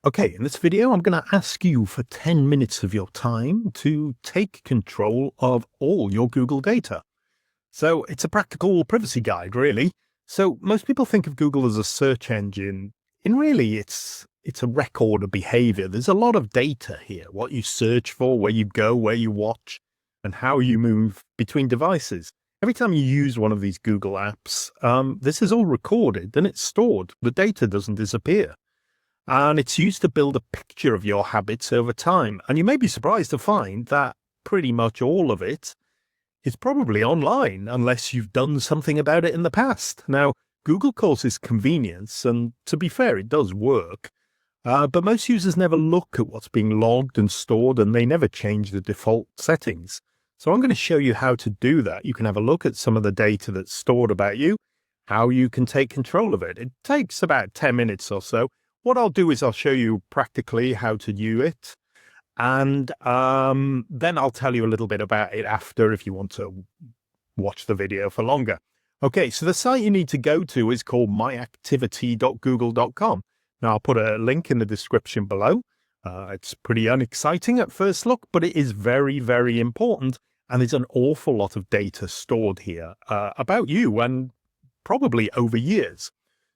Okay, in this video, I'm going to ask you for 10 minutes of your time to take control of all your Google data. So it's a practical privacy guide, really. So most people think of Google as a search engine. And really, it's a record of behavior. There's a lot of data here, what you search for, where you go, where you watch, and how you move between devices. Every time you use one of these Google apps, this is all recorded and it's stored. The data doesn't disappear. And it's used to build a picture of your habits over time. And you may be surprised to find that pretty much all of it is probably online, unless you've done something about it in the past. Now, Google calls this convenience, and to be fair, it does work. But most users never look at what's being logged and stored, and they never change the default settings. So I'm going to show you how to do that. You can have a look at some of the data that's stored about you, how you can take control of it. It takes about 10 minutes or so. What I'll do is I'll show you practically how to do it, and then I'll tell you a little bit about it after if you want to watch the video for longer. Okay, so the site you need to go to is called myactivity.google.com. Now, I'll put a link in the description below. It's pretty unexciting at first look, but it is very, very important, and there's an awful lot of data stored here about you and probably over years.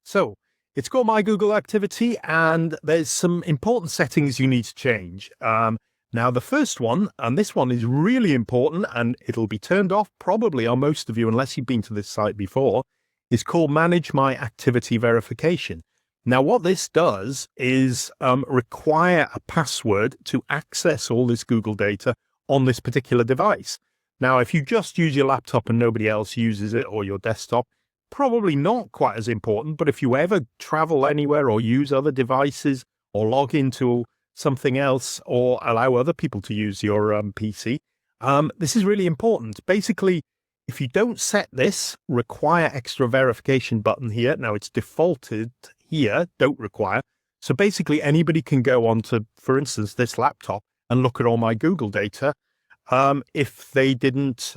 So, it's called My Google Activity, and there's some important settings you need to change. Now, the first one, and this one is really important, and it'll be turned off probably on most of you unless you've been to this site before, is called Manage My Activity Verification. Now, what this does is require a password to access all this Google data on this particular device. Now, if you just use your laptop and nobody else uses it, or your desktop, probably not quite as important, but if you ever travel anywhere or use other devices or log into something else or allow other people to use your PC, this is really important. Basically, if you don't set this require extra verification button here, now it's defaulted here, don't require. So basically anybody can go onto, for instance, this laptop and look at all my Google data if they didn't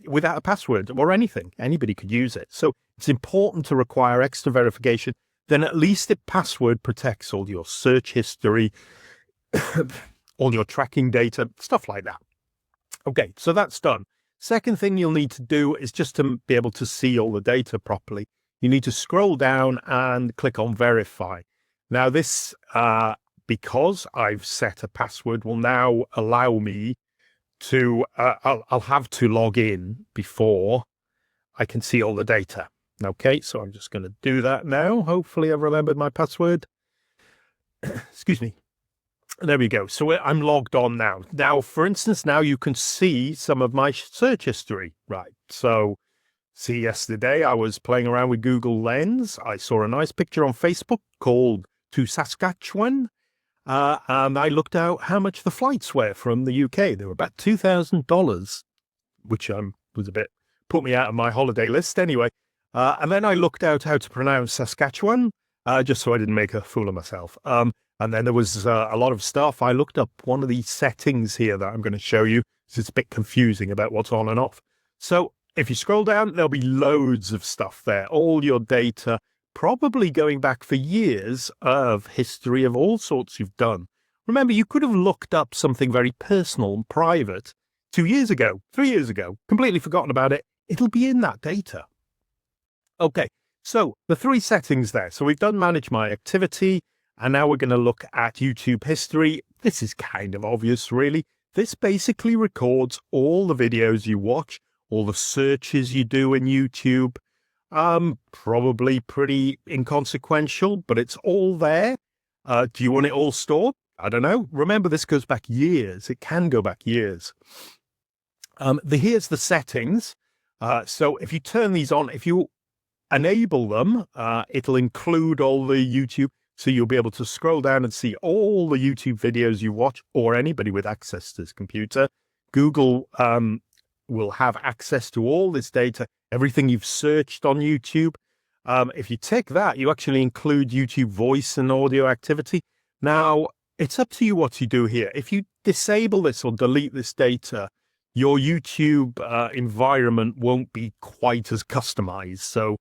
without a password or anything. Anybody could use it. So it's important to require extra verification. Then at least it password protects all your search history, all your tracking data, stuff like that. Okay, so that's done. Second thing you'll need to do is just to be able to see all the data properly. You need to scroll down and click on verify. Now this, because I've set a password, will now allow me to I'll have to log in before I can see all the data. Okay, so I'm just going to do that now. Hopefully I've remembered my password. Excuse me. There we go. So I'm logged on now. Now, for instance, now you can see some of my search history. Right. So see, yesterday I was playing around with Google Lens. I saw a nice picture on Facebook called To Saskatchewan. And I looked out how much the flights were from the UK. They were about $2,000, which was a bit, put me out of my holiday list anyway. And then I looked out how to pronounce Saskatchewan, just so I didn't make a fool of myself. And then there was a lot of stuff. I looked up one of these settings here that I'm going to show you. It's a bit confusing about what's on and off. So if you scroll down, there'll be loads of stuff there. All your data, probably going back for years of history of all sorts you've done. Remember, you could have looked up something very personal and private 2 years ago, 3 years ago, completely forgotten about it. It'll be in that data. Okay, so the three settings there. So we've done Manage My Activity, and now we're going to look at YouTube history. This is kind of obvious, really. This basically records all the videos you watch, all the searches you do in YouTube. Probably pretty inconsequential, but it's all there. Do you want it all stored? I don't know. Remember, this goes back years. It can go back years. Here's the settings. So if you turn these on, if you enable them, it'll include all the YouTube. So you'll be able to scroll down and see all the YouTube videos you watch, or anybody with access to this computer. Google will have access to all this data, everything you've searched on YouTube. If you tick that, you actually include YouTube voice and audio activity. Now, it's up to you what you do here. If you disable this or delete this data, your YouTube environment won't be quite as customized. So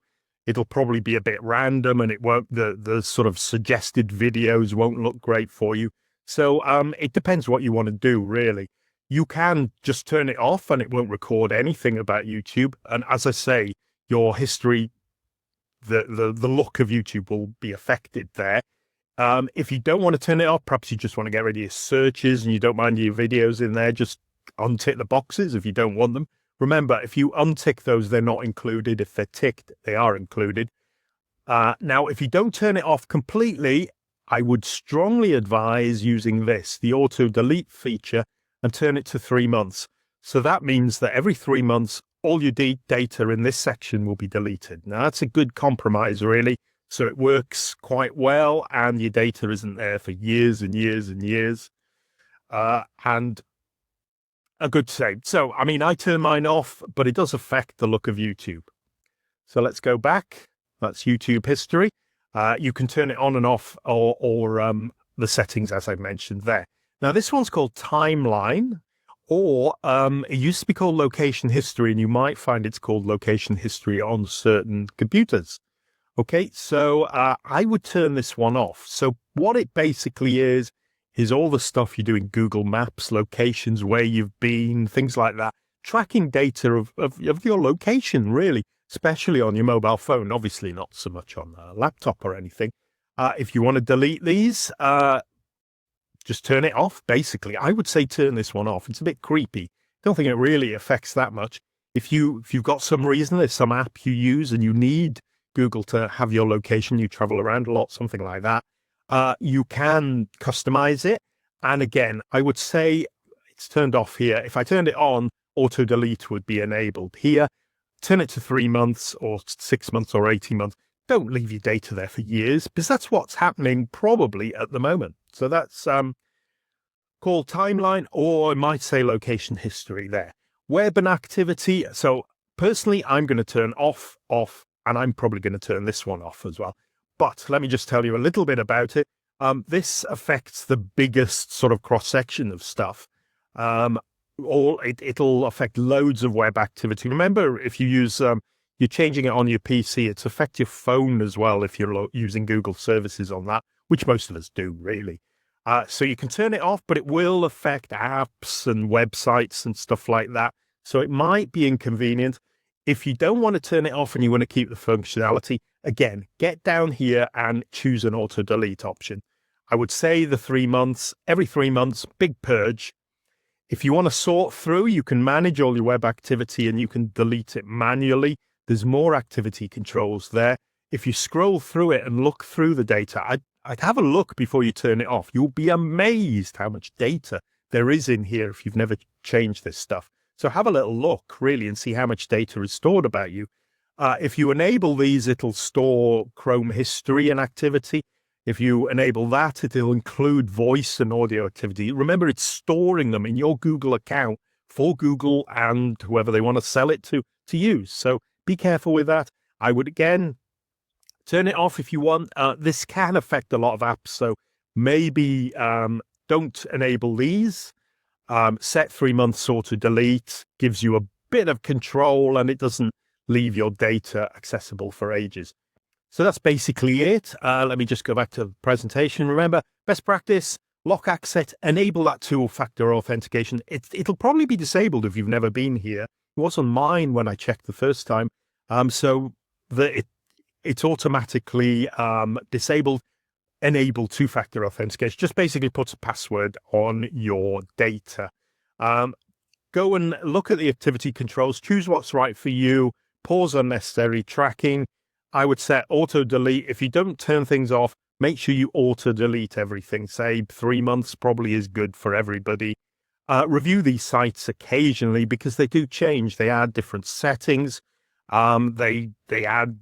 It'll probably be a bit random, and it won't, the sort of suggested videos won't look great for you. So it depends what you want to do, really. You can just turn it off and it won't record anything about YouTube. And as I say, your history, the look of YouTube will be affected there. If you don't want to turn it off, perhaps you just want to get rid of your searches and you don't mind your videos in there, just untick the boxes if you don't want them. Remember, if you untick those, they're not included. If they're ticked, they are included. Now, if you don't turn it off completely, I would strongly advise using this, the auto delete feature, and turn it to 3 months. So that means that every 3 months, all your data in this section will be deleted. Now, that's a good compromise, really. So it works quite well, and your data isn't there for years and years and years. And a good save. So, I mean, I turn mine off, but it does affect the look of YouTube. So let's go back. That's YouTube history. You can turn it on and off, or the settings, as I mentioned there. Now, this one's called Timeline, or it used to be called Location History, and you might find it's called Location History on certain computers. Okay, so I would turn this one off. So what it basically is all the stuff you do in Google Maps, locations, where you've been, things like that, tracking data of your location, really, especially on your mobile phone, obviously not so much on a laptop or anything. If you want to delete these, just turn it off, basically. I would say turn this one off. It's a bit creepy. Don't think it really affects that much. If you've got some reason, there's some app you use and you need Google to have your location, you travel around a lot, something like that, you can customize it. And again, I would say it's turned off here. If I turned it on, auto delete would be enabled here. Turn it to 3 months or 6 months or 18 months. Don't leave your data there for years, because that's what's happening probably at the moment. So that's called Timeline, or I might say Location History there. Web and activity. So personally, I'm going to turn off, and I'm probably going to turn this one off as well. But let me just tell you a little bit about it. This affects the biggest sort of cross-section of stuff. It'll affect loads of web activity. Remember, if you use, you're changing it on your PC, it's affect your phone as well if you're using Google services on that, which most of us do, really. So you can turn it off, but it will affect apps and websites and stuff like that. So it might be inconvenient. If you don't want to turn it off and you want to keep the functionality, again, get down here and choose an auto delete option. I would say the 3 months, every 3 months, big purge. If you want to sort through, you can manage all your web activity and you can delete it manually. There's more activity controls there. If you scroll through it and look through the data, I'd have a look before you turn it off. You'll be amazed how much data there is in here if you've never changed this stuff. So have a little look, really, and see how much data is stored about you. If you enable these, it'll store Chrome history and activity. If you enable that, it'll include voice and audio activity. Remember, it's storing them in your Google account for Google and whoever they want to sell it to use. So be careful with that. I would, again, turn it off if you want. This can affect a lot of apps, so maybe don't enable these. Set 3 months auto delete gives you a bit of control, and it doesn't leave your data accessible for ages. So that's basically it. Let me just go back to the presentation. Remember, best practice, lock access, enable that two-factor authentication. It'll probably be disabled if you've never been here. It was on mine when I checked the first time. So it's automatically disabled. Enable two-factor authentication. Just basically puts a password on your data. Go and look at the activity controls. Choose what's right for you. Pause unnecessary tracking. I would set auto delete. If you don't turn things off, make sure you auto delete everything. Say 3 months probably is good for everybody. Review these sites occasionally because they do change. They add different settings. They add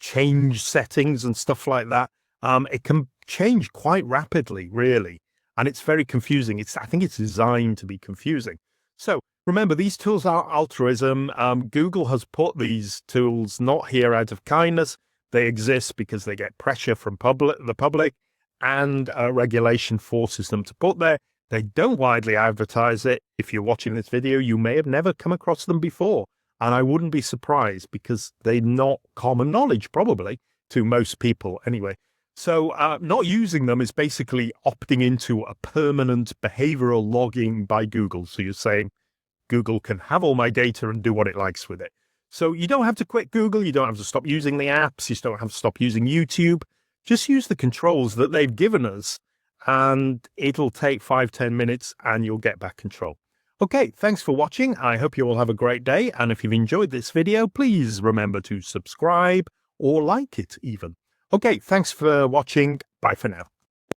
change settings and stuff like that. It can change quite rapidly, really, and it's very confusing. I think it's designed to be confusing. So remember, these tools are altruism. Google has put these tools not here out of kindness. They exist because they get pressure from the public, and regulation forces them to put there. They don't widely advertise it. If you're watching this video, you may have never come across them before. And I wouldn't be surprised because they're not common knowledge, probably, to most people anyway. So not using them is basically opting into a permanent behavioral logging by Google. So you're saying Google can have all my data and do what it likes with it. So you don't have to quit Google. You don't have to stop using the apps. You don't have to stop using YouTube. Just use the controls that they've given us, and it'll take 5-10 minutes and you'll get back control. Okay, thanks for watching. I hope you all have a great day. And if you've enjoyed this video, please remember to subscribe or like it even. Okay, thanks for watching. Bye for now.